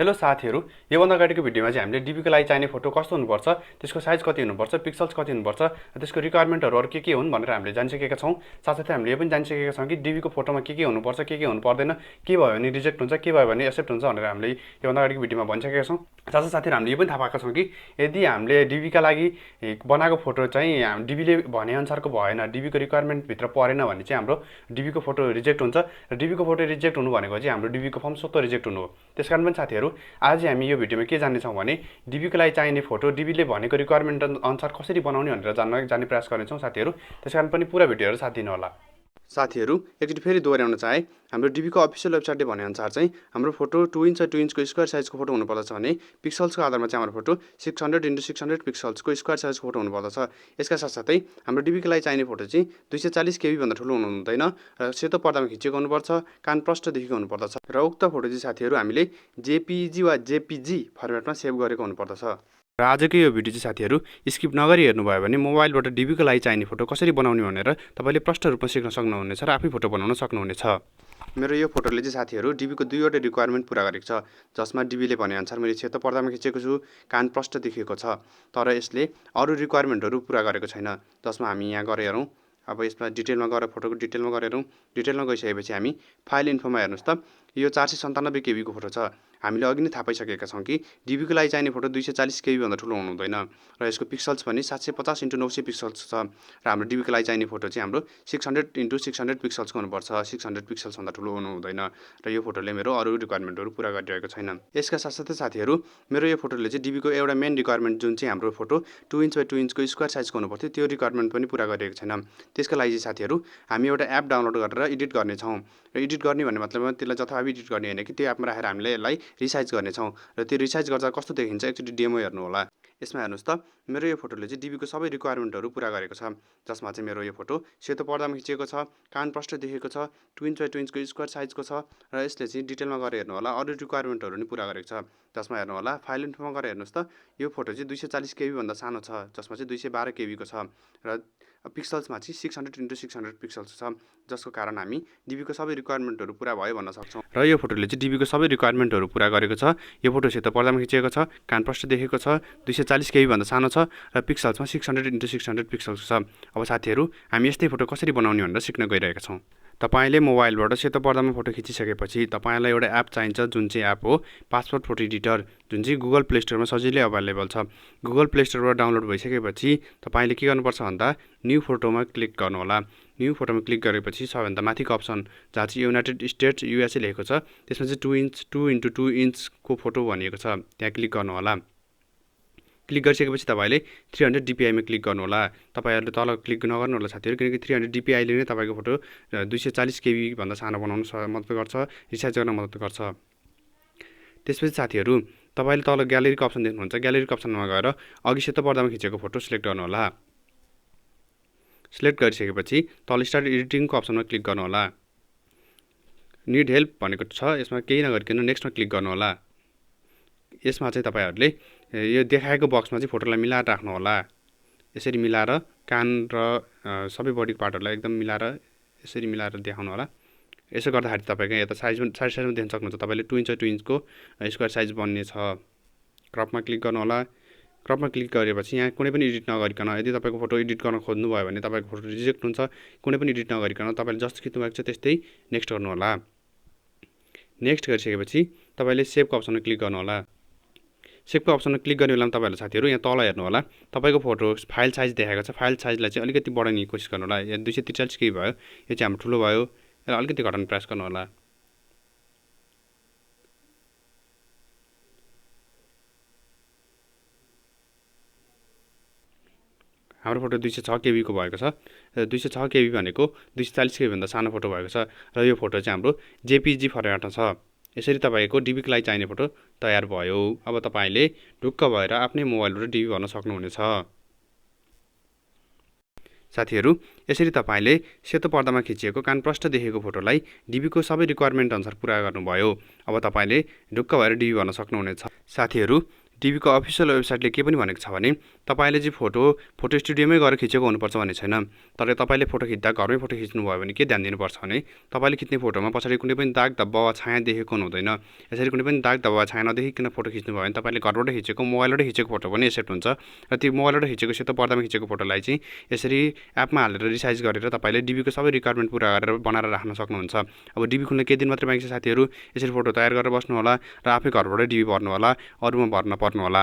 Hello साथीहरु, योभन्दा अगाडिको भिडियोमा चाहिँ हामीले डीबीको लागि चाहिने फोटो कस्तो हुनुपर्छ, त्यसको साइज कति हुनुपर्छ, पिक्सल्स कति हुनुपर्छ, त्यसको रिक्वायरमेन्टहरु अरु के हुन् भनेर हामीले जानिसकेका छौं। साथसाथै हामीले यो पनि जानिसकेका छौं कि डीबीको फोटोमा के हुनुपर्छ, के हुनु पर्दैन, के भयो भने रिजेक्ट हुन्छ, के भयो भने एक्सेप्ट हुन्छ भनेर हामीले योभन्दा अगाडिको भिडियोमा भनिसकेका छौं। साथसाथै हामीले यो पनि थाहा पाएका छौं कि यदि हामीले डीबीका लागि बनाएको फोटो चाहिँ डीबीले भने अनुसारको भएन, डीबीको रिक्वायरमेन्ट भित्र परेन भने चाहिँ हाम्रो डीबीको फोटो रिजेक्ट हुन्छ र डीबीको फोटो रिजेक्ट हुनु भनेको चाहिँ हाम्रो डीबीको फर्म स्वतः रिजेक्ट हुनु हो। त्यसकारण पनि साथीहरु आज हामी यो भिडियोमा के जान्ने छौं भने डीबीको लागि चाहिने फोटो डीबीले भनेको रिक्वायरमेन्ट अनुसार कसरी बनाउने भनेर जान्ने प्रयास गर्नेछौं साथीहरु। त्यसकारण पनि पुरा भिडियोहरु साथ दिनु होला। साथीहरु एकचोटि फेरि दोहोर्याउन चाहे हाम्रो डीबीको अफिसियल वेबसाइटले भने अनुसार चाहिँ हाम्रो फोटो 2 इन्च 2 इन्चको स्क्वायर साइजको फोटो हुनुपर्दछ भने पिक्सल्सको आधारमा चाहिँ हाम्रो फोटो 600x600 पिक्सल्सको स्क्वायर साइजको फोटो हुनुपर्दछ। यसका साथसाथै हाम्रो डीबीको लागि चाहिने फोटो चाहिँ 240 केबी भन्दा ठूलो हुनु हुँदैन र सेतो पर्दामा खिचेको हुनुपर्छ, कान प्रष्ट देखिएको हुनुपर्दछ र उक्त फोटो चाहिँ साथीहरु हामीले जेपीजी वा जेपीजी फर्मेटमा सेभ गरेको हुनुपर्दछ। र आजको यो भिडियो चाहिँ साथीहरु स्किप नगरी हेर्नुभयो भने मोबाइलबाट डीबीको लागि चाहिने फोटो कसरी बनाउने भनेर तपाईले प्रष्ट रूपमा सिक्न सक्नुहुनेछ र आफै फोटो बनाउन सक्नुहुनेछ। मेरो यो फोटोले चाहिँ साथीहरु डीबीको दुईवटा रिक्वायरमेन्ट पूरा गरेको छ, जसमा डीबीले भने अनुसार मैले सेतो पर्दामा खिचेको छु, कान प्रष्ट देखिएको छ, तर यसले अरु रिक्वायरमेन्टहरु पूरा गरेको छैन, जसमा हामी यहाँ गरे हेरौं। अब यसमा डिटेलमा गएर फोटोको डिटेलमा गएर हेरौं। डिटेलमा गइसकेपछि हामी फाइल इन्फोमा हेर्नुस् त, यो 497 केबीको फोटो छ। हामीले अघि नै थाहा पाइसकेका छौं कि डीबीको लागि चाहिने फोटो 240 केबी भन्दा ठूलो हुनु हुँदैन र यसको पिक्सल्स पनि 750x900 पिक्सल्स छ र हाम्रो डीबीको लागि चाहिने फोटो चाहिँ हाम्रो 600x600 पिक्सल्सको हुनुपर्छ, 600 पिक्सल्स भन्दा ठूलो हुनु हुँदैन र यो फोटोले मेरो अरु रिक्वायरमेन्टहरु पूरा गरिरहेको छैन। यसका साथसाथै साथीहरु मेरो यो फोटोले चाहिँ डीबीको एउटा मेन रिक्वायरमेन्ट जुन चाहिँ हाम्रो फोटो 2 इन्च 2 इन्चको स्क्वायर साइजको हुनुपर्थ्यो त्यो रिक्वायरमेन्ट पनि पूरा गरिरहेको छैन। त्यसका लागि चाहिँ साथीहरु हामी एउटा एप डाउनलोड गरेर एडिट गर्ने छौं र एडिट गर्ने भन्ने मतलब त्यसलाई जथाभावी एडिट गर्ने हैन कि त्यो एपमा राखेर हामीले यसलाई रिसाइज गर्ने छौं र त्यो रिसाइज गर्दा कस्तो देखिन्छ एकचोटी डेमो हेर्नु होला। यसमा हेर्नुस् त मेरो यो फोटोले चाहिँ डीबीको सबै रिक्वायरमेन्टहरु पूरा गरेको छ, जसमा चाहिँ मेरो यो फोटो सेतो पर्दामा खिचेको छ, कान प्रष्ट देखिएको छ, 2 इन्च 2 इन्चको स्क्वायर साइजको छ र यसले चाहिँ डिटेलमा गएर हेर्नु होला अरु रिक्वायरमेन्टहरु पनि पूरा गरेको छ। जसमा हेर्नु होला फाइल इन्फोमा गएर हेर्नुस् त यो फोटो चाहिँ 240 केबी भन्दा सानो छ, जसमा चाहिँ 212 केबीको छ र पिक्सल्समा चाहिँ 600x600 पिक्सल्स छ, जसको कारण हामी डीबीको सबै रिक्वायरमेन्टहरु पूरा भयो भन्न सक्छौं। र यो फोटोले चाहिँ डीबीको सबै रिक्वायरमेन्टहरु पूरा गरेको छ। यो फोटो सेतो पर्दामा खिचेको छ, कान प्रष्ट देखेको छ, 240 केबी भन्दा सानो छ र पिक्सल्समा 600x600 पिक्सल्स छ। अब साथीहरु हामी यस्तै फोटो कसरी बनाउने भनेर सिक्न गइरहेका छौं। तपाईले मोबाइलबाट सेतो पर्दामा फोटो खिचिसकेपछि तपाईलाई एउटा एप चाहिन्छ जुन चाहिँ एप हो पासपोर्ट फोटो एडिटर, जुन चाहिँ गुगल प्ले स्टोरमा सजिलै अवेलेबल छ। गुगल प्ले स्टोरबाट डाउनलोड भइसकेपछि तपाईले के गर्नुपर्छ भन्दा न्यू फोटोमा क्लिक गर्नु होला। न्यू फोटोमा क्लिक गरेपछि सबैभन्दा माथिको अप्सन जहाँ चाहिँ युनाइटेड स्टेट्स युएसए लेखेको छ त्यसमा चाहिँ 2 इन्चको फोटो भनिएको छ, त्यहाँ क्लिक गर्नु होला। क्लिक गरिसकेपछि तपाईले 300 dpi मा क्लिक गर्नु होला। तपाईहरुले तल क्लिक नगर्नु होला साथीहरु, किनकि 300 dpi ले नै तपाईको फोटो 240 केबी भन्दा सानो बनाउन मद्दत गर्छ, रिसाइज गर्न मद्दत गर्छ। त्यसपछि साथीहरु तपाईले तल ग्यालरीको अप्सन देख्नुहुन्छ, ग्यालरीको अप्सनमा गएर अघि सेतो पर्दामा खिचेको फोटो सिलेक्ट गर्नु होला। सिलेक्ट गरिसकेपछि तल स्टार्ट एडिटिङको अप्सनमा क्लिक गर्नु होला। नीड हेल्प भनेको छ, यसमा केही नगरिकन नेक्स्टमा क्लिक गर्नु होला। यसमा चाहिँ तपाईहरुले यो देखाएको बक्समा चाहिँ फोटोलाई मिलाएर राख्नु होला। यसरी मिलाएर कान र सबै बडीको पार्टहरुलाई एकदम मिलाएर यसरी मिलाएर देखाउनु होला। यसो गर्दाखेरि तपाईको यता साइजमा देख्न सक्नुहुन्छ तपाईले 2 इन्च 2 इन्चको स्क्वायर साइज बन्ने छ। क्रपमा क्लिक गर्नु होला। क्रपमा क्लिक गरेपछि यहाँ कुनै पनि एडिट नगरिकन यदि तपाईको फोटो एडिट गर्न खोज्नु भयो भने तपाईको फोटो रिजेक्ट हुन्छ। कुनै पनि एडिट नगरिकन तपाईले जस्तो खिच्नु भएको छ त्यस्तै नेक्स्ट गर्नु होला। नेक्स्ट गरिसकेपछि तपाईले सेभको अप्सनमा क्लिक गर्नु होला। सेभको अप्सनमा क्लिक गर्ने बेलामा तपाईहरुले साथीहरु यहाँ तल हेर्नु होला तपाईको फोटो फाइल साइज देखाएको छ, फाइल साइजलाई चाहिँ अलिकति बढाउने कोसिस गर्नु होला। यहाँ 243 केबी भयो, यो चाहिँ हाम्रो ठुलो भयो, यसलाई अलिकति घटाउन प्रयास गर्नु होला। हाम्रो फोटो 206 केबी को भएको छ। 206 केबी भनेको 240 केबी भन्दा सानो फोटो भएको छ र यो फोटो चाहिँ हाम्रो जेपीजी फर्मेटमा छ। यसरी तपाईको डीबीको लागि चाहिने फोटो तयार भयो। अब तपाईले ढुक्क भएर आफ्नै मोबाइलबाट डीबी भर्न सक्नुहुनेछ। साथीहरु यसरी तपाईले सेतो पर्दामा खिचिएको कान प्रष्ट देखेको फोटोलाई डीबीको सबै रिक्वायरमेन्ट अनुसार पूरा गर्नुभयो। अब तपाईले ढुक्क भएर डीबी भर्न सक्नुहुनेछ। साथीहरु डिबीको अफिसियल वेबसाइटले के पनि भनेको छ भने तपाईले चाहिँ फोटो स्टुडियोमै गएर खिचेको हुनुपर्छ भन्ने छैन। तर तपाईले फोटो खिच्दा घरमै फोटो खिच्नु भयो भने के ध्यान दिनुपर्छ भने तपाईले खिच्ने फोटोमा पछाडि कुनै पनि दाग धब्बा वा छाया देखेको हुँदैन। यसरी कुनै पनि दाग धब्बा वा छाया नदेखिकन फोटो खिच्नु भयो भने तपाईले घरबाट खिचेको मोबाइलबाट खिचेको फोटो पनि एक्सेप्ट हुन्छ र त्यो मोबाइलबाट खिचेको सेतो पर्दामा खिचेको फोटोलाई चाहिँ यसरी एपमा हालेर रिसाइज गरेर तपाईले डिबीको सबै रिक्वायरमेन्ट पुरा गरेर बनाएर राख्न सक्नुहुन्छ। अब डिबी खुल्न केही दिन मात्रै बाँकी छ साथीहरू, यसरी फोटो तयार गरेर बस्नु होला र आफै घरबाट डिबी भर्नु होला, अरूमा भर्न पर्नु होला।